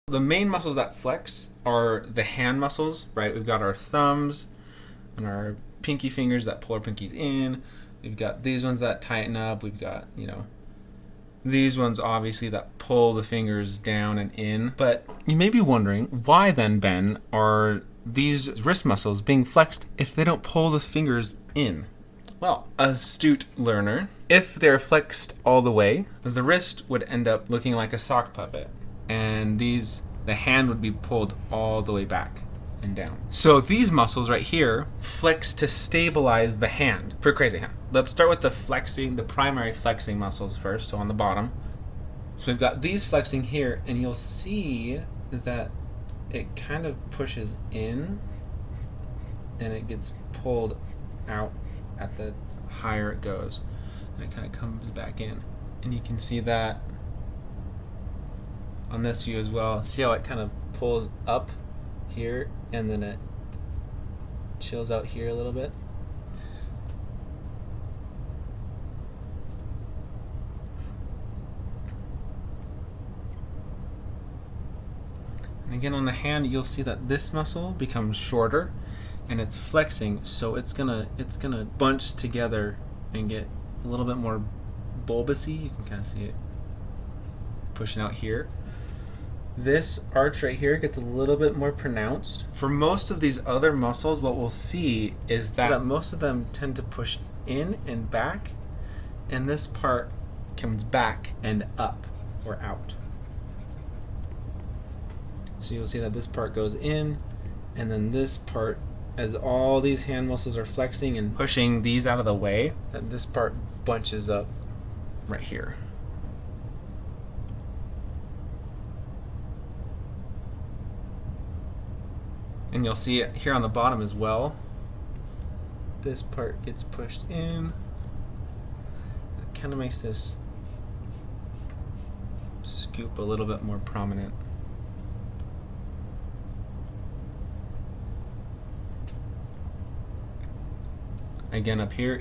The main muscles that flex are the hand muscles, right? We've got our thumbs and our pinky fingers that pull our pinkies in. We've got these ones that tighten up. We've got, these ones obviously that pull the fingers down and in. But you may be wondering, why then, Ben, are these wrist muscles being flexed if they don't pull the fingers in? Well, astute learner, if they're flexed all the way, the wrist would end up looking like a sock puppet. And the hand would be pulled all the way back and down. So these muscles right here flex to stabilize the hand for crazy hand. Let's start with the primary flexing muscles first, so on the bottom. So we've got these flexing here, and you'll see that it kind of pushes in and it gets pulled out at the higher it goes. And it kind of comes back in. And you can see that on this view as well. See how it kind of pulls up here and then it chills out here a little bit. And again on the hand, you'll see that this muscle becomes shorter and it's flexing, so it's gonna bunch together and get a little bit more bulbousy. You can kind of see it pushing out here. This arch right here gets a little bit more pronounced. For most of these other muscles, what we'll see is that most of them tend to push in and back, and this part comes back and up or out. So you'll see that this part goes in, and then this part, as all these hand muscles are flexing and pushing these out of the way, that this part bunches up right here. And you'll see it here on the bottom as well. This part gets pushed in. It kind of makes this scoop a little bit more prominent. Again, up here,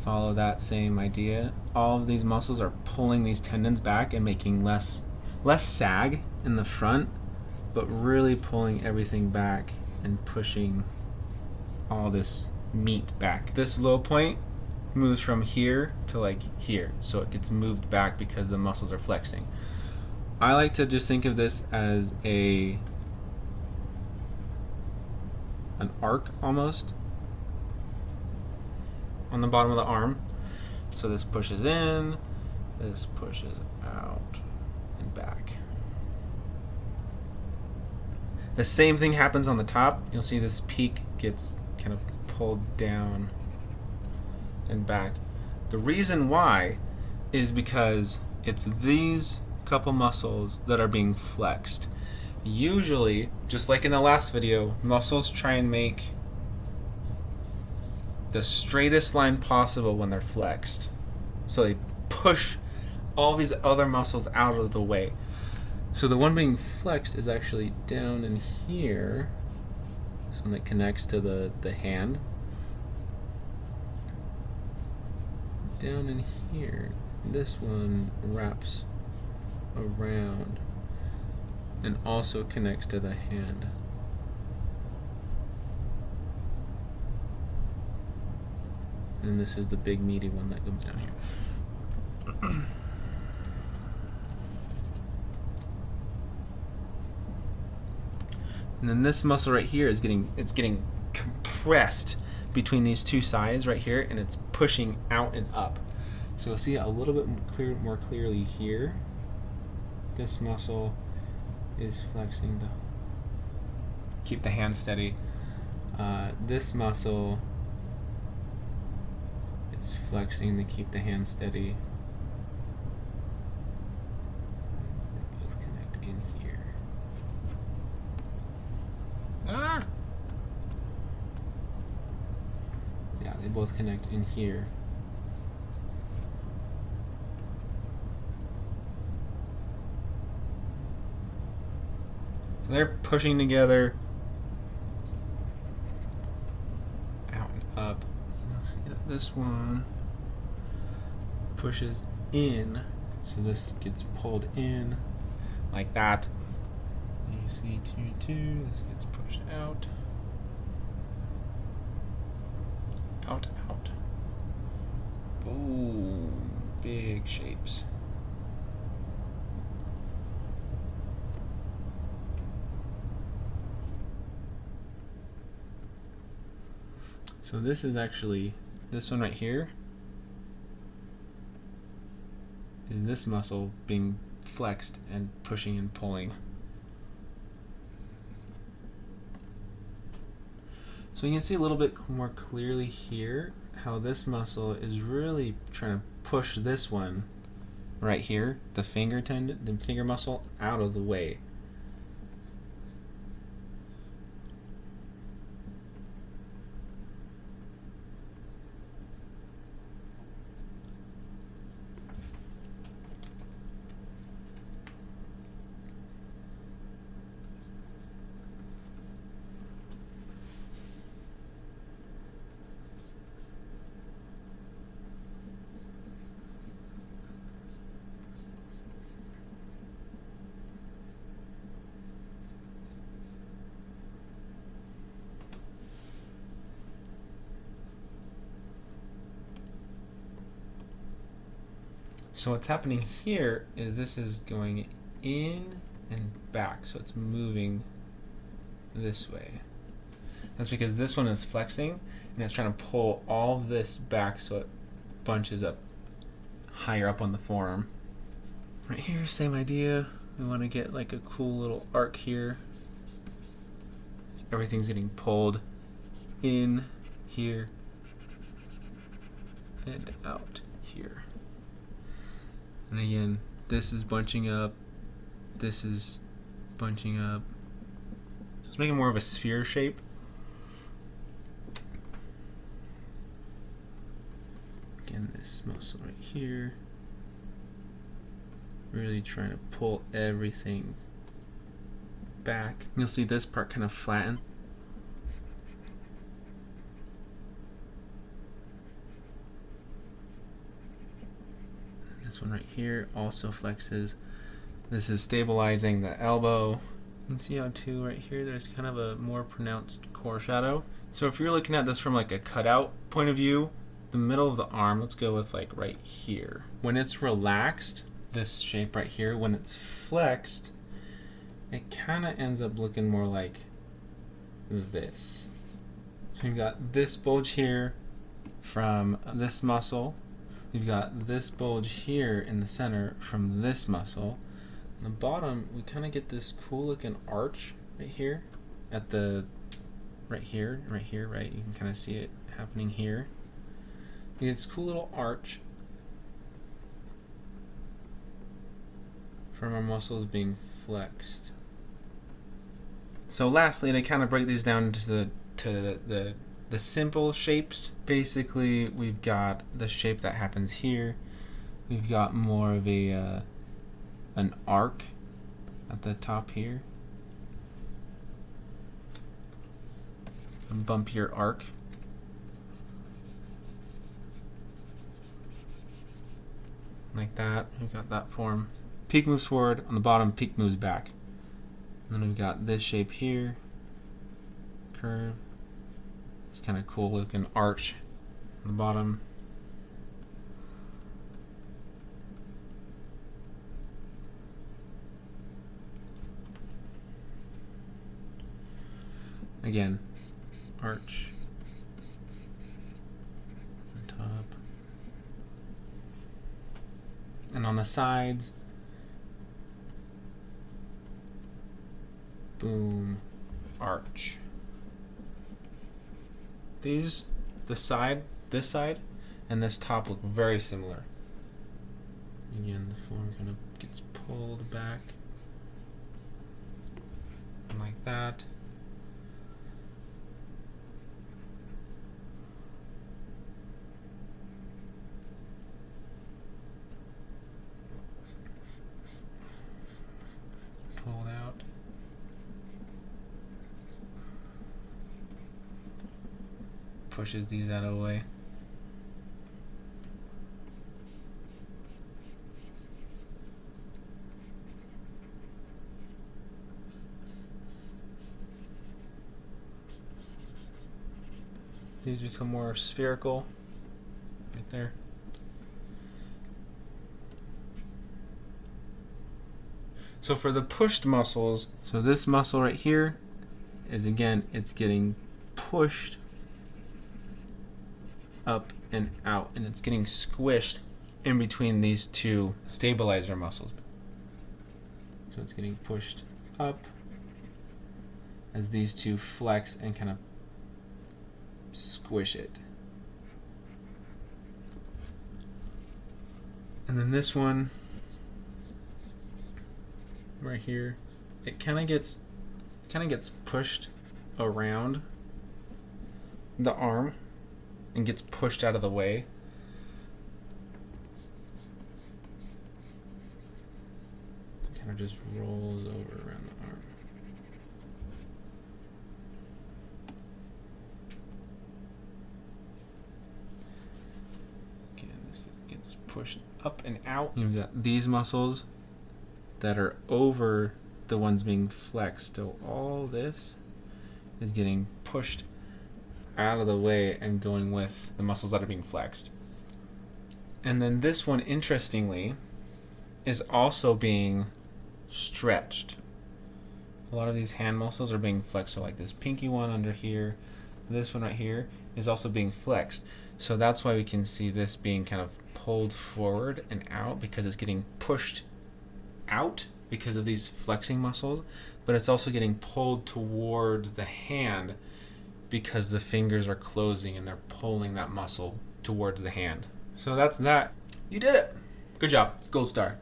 follow that same idea. All of these muscles are pulling these tendons back and making less sag in the front, but really pulling everything back and pushing all this meat back. This low point moves from here to like here, so it gets moved back because the muscles are flexing. I like to just think of this as an arc almost on the bottom of the arm. So this pushes in, this pushes out and back. The same thing happens on the top. You'll see this peak gets kind of pulled down and back. The reason why is because it's these couple muscles that are being flexed. Usually, just like in the last video, muscles try and make the straightest line possible when they're flexed. So they push all these other muscles out of the way. So the one being flexed is actually down in here. This one that connects to the hand. Down in here. This one wraps around and also connects to the hand. And this is the big meaty one that goes down here. And then this muscle right here is getting compressed between these two sides right here, and it's pushing out and up. So you'll see a little bit more clearly here. This muscle is flexing to keep the hand steady. This muscle is flexing to keep the hand steady. They both connect in here. Yeah, they both connect in here. So they're pushing together out and up. See that this one pushes in, so this gets pulled in. like that. You see 2, this gets pushed out. Out, out. Boom. Big shapes. So this is actually, this one right here is this muscle being flexed and pushing and pulling. So you can see a little bit more clearly here how this muscle is really trying to push this one right here, the finger tendon, the finger muscle, out of the way. So what's happening here is this is going in and back, so it's moving this way. That's because this one is flexing and it's trying to pull all this back so it bunches up higher up on the forearm. Right here, same idea. We want to get like a cool little arc here. So everything's getting pulled in here and out here. And again, this is bunching up, this is bunching up. So it's making more of a sphere shape. Again, this muscle right here, really trying to pull everything back. You'll see this part kind of flatten. This one right here also flexes. This is stabilizing the elbow. You can see how too right here there's kind of a more pronounced core shadow. So if you're looking at this from like a cutout point of view, the middle of the arm, let's go with like right here. When it's relaxed, this shape right here, when it's flexed, it kind of ends up looking more like this. So you've got this bulge here from this muscle. We've got this bulge here in the center from this muscle. On the bottom, we kind of get this cool looking arch right here at the, right here, right? You can kind of see it happening here. You get this cool little arch from our muscles being flexed. So lastly, to kind of break these down to the simple shapes, basically we've got the shape that happens here. We've got more of a an arc at the top here, a bumpier arc. Like that, we've got that form. Peak moves forward, on the bottom peak moves back. And then we've got this shape here, curve. It's kind of cool looking arch on the bottom. Again, arch on top. And on the sides, boom, arch. These, this side, and this top look very similar. Again, the form kind of gets pulled back like that. Pulled out. Pushes these out of the way. These become more spherical right there. So for the pushed muscles, so this muscle right here is, again, it's getting pushed up and out, and it's getting squished in between these two stabilizer muscles. So it's getting pushed up as these two flex and kind of squish it. And then this one right here, it kind of gets pushed around the arm and gets pushed out of the way. It kind of just rolls over around the arm. Again, this gets pushed up and out. You've got these muscles that are over the ones being flexed. So all this is getting pushed out of the way and going with the muscles that are being flexed. And then this one, interestingly, is also being stretched. A lot of these hand muscles are being flexed. So like this pinky one under here, this one right here is also being flexed. So that's why we can see this being kind of pulled forward and out, because it's getting pushed out because of these flexing muscles, but it's also getting pulled towards the hand because the fingers are closing and they're pulling that muscle towards the hand. So that's that. You did it. Good job. Gold star.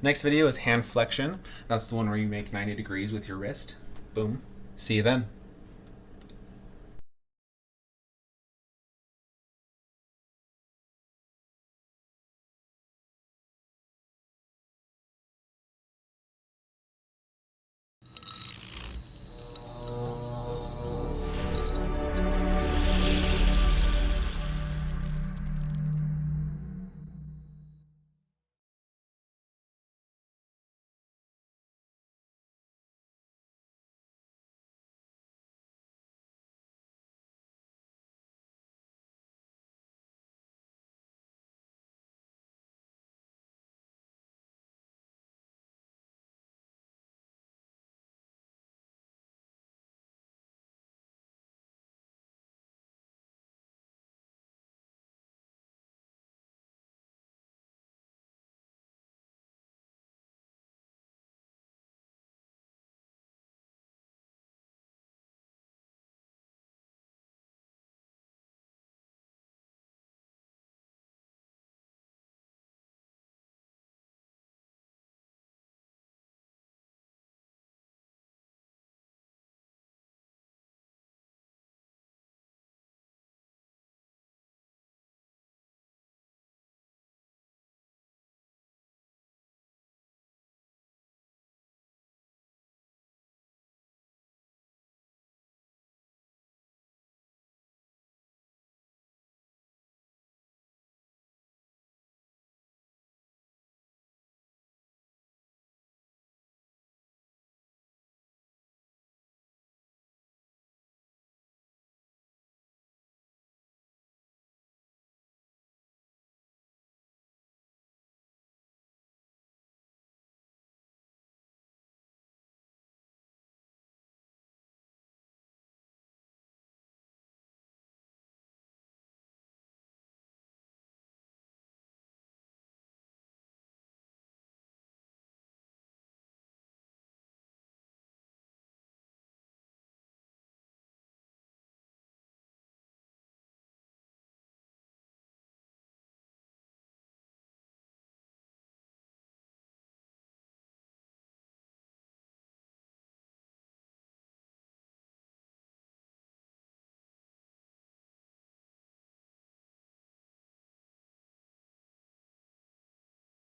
Next video is hand flexion. That's the one where you make 90 degrees with your wrist. Boom. See you then.